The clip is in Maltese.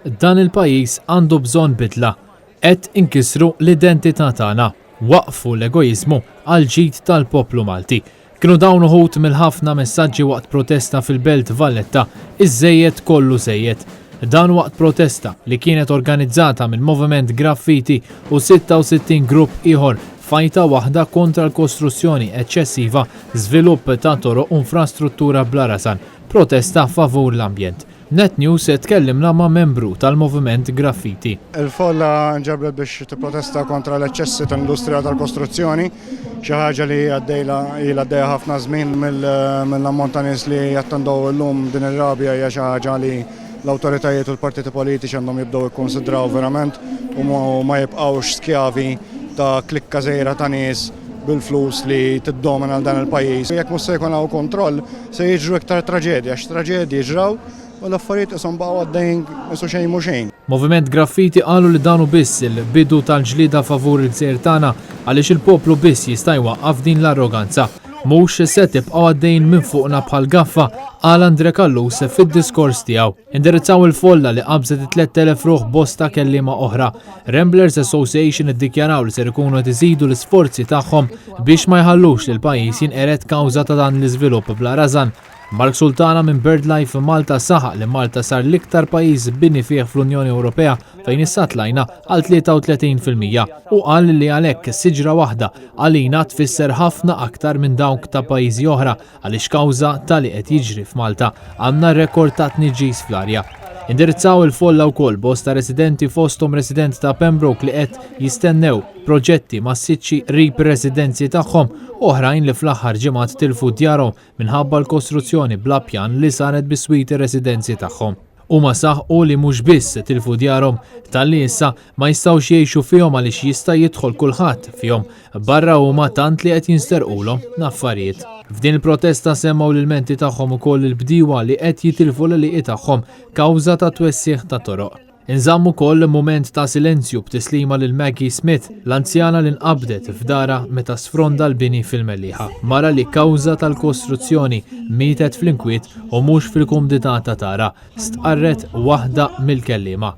Dan il-pajjiż għandu bżonn bidla. Qed inkisru l-identità tagħna. Waqfu l-egoizmu għal ġid tal-poplu Malti. Kienu dawn uħud mill-ħafna messaġġi waqt protesta fil-Belt Valletta, Iż-Żejjed Kollu żejjed. Dan waqt protesta li kienet organizzata minn Moviment Graffiti u 66 grupp ieħor fajta waħda kontra l-kostruzzjoni eċċessiva, żvilupp ta' toroq u infrastruttura bla rażan. Protesta favur l-ambjent. Net News tkellimna ma' membru tal-Moviment Graffiti. Il-folla nġabret biex tipprotesta kontra l-eċċessi tal-industrija tal-kostruzzjoni, xi ħaġa li għaddejja ħafna żmien mill-ammont ta' nies li jattendew illum din ir-rabja hija xi ħaġa li l-awtoritajiet u l-partiti politiċi għandhom jibdew ikkonsidraw verament u ma jibqgħux skjavi ta' klikka żgħira ta' nies bil-flus li tiddomina għal dan il-pajjiż. Jekk mhux se jkun hawn kontroll se jiġru iktar traġedja, traġedji jiġraw u l-affarijiet isom baqgħu għaddejjin isu xejn mhu xejn. Moviment Graffiti qalu li danu biss il-bidu tal-ġlieda favur il-gżejjer tagħna għaliex il-poplu biss jista' jwaqqaf din l-arroganza. Mhux se tibqgħu għaddejjin minn fuqna bħal gaffa qal Andre Kallus fid-diskors tiegħu. Indirizzaw il-folla li qabżet 3000 ruħ bosta kelliema oħra. Ramblers Association iddikjaraw li ser ikunu qed iżidu l-isforzi tagħhom biex ma jħallux li l-pajjiż jinqered kawża ta' dan l-iżvilupp bla rażan. Mark Sultana minn BirdLife Malta saħaq li Malta sar l-iktar pajjiż bini fih fl-Unjoni Ewropea fejn issa tlajna għal 33% u qal li għalhekk siġra waħda għalina tfisser ħafna aktar minn dawk ta' pajjiżi oħra għaliex kawża tal-li qed jiġri f'Malta għandna rekord ta' tniġġis fl-arja. Indirizzaw il-folla wkoll bosta residenti fosthom resident ta' Pembroke li qed jistennew proġetti massiċċi qrib residenzi tagħhom oħrajn li fl-aħħar ġimgħat tilfu djarhom minħabba l-kostruzzjoni bla pjan li saret biswiti residenzi tagħhom. Huma saħħu li mhux biss tilfu djarhom talli issa ma jistgħux jgħixu fihom għaliex jista' jidħol kulħadd fihom barra huma tant li qed jinsterqulhom l-affarijiet. F'din il-protesta semmaw l-ilmenti tagħhom ukoll il-bdiewa li qed jitilfu l-liqi tagħhom kawża ta' twessieħ ta' toroq. Inżamm ukoll mument ta' silenzju b'tislima lil Maggie Smith, l-anzjana li nqabdet f'dara meta sfronda l-bini fil-Mellieħa. Mara li kawża tal-kostruzzjoni mietet fl-inkwiet u mhux fil-kumdità ta' tara, stqarret waħda mill-kelliema.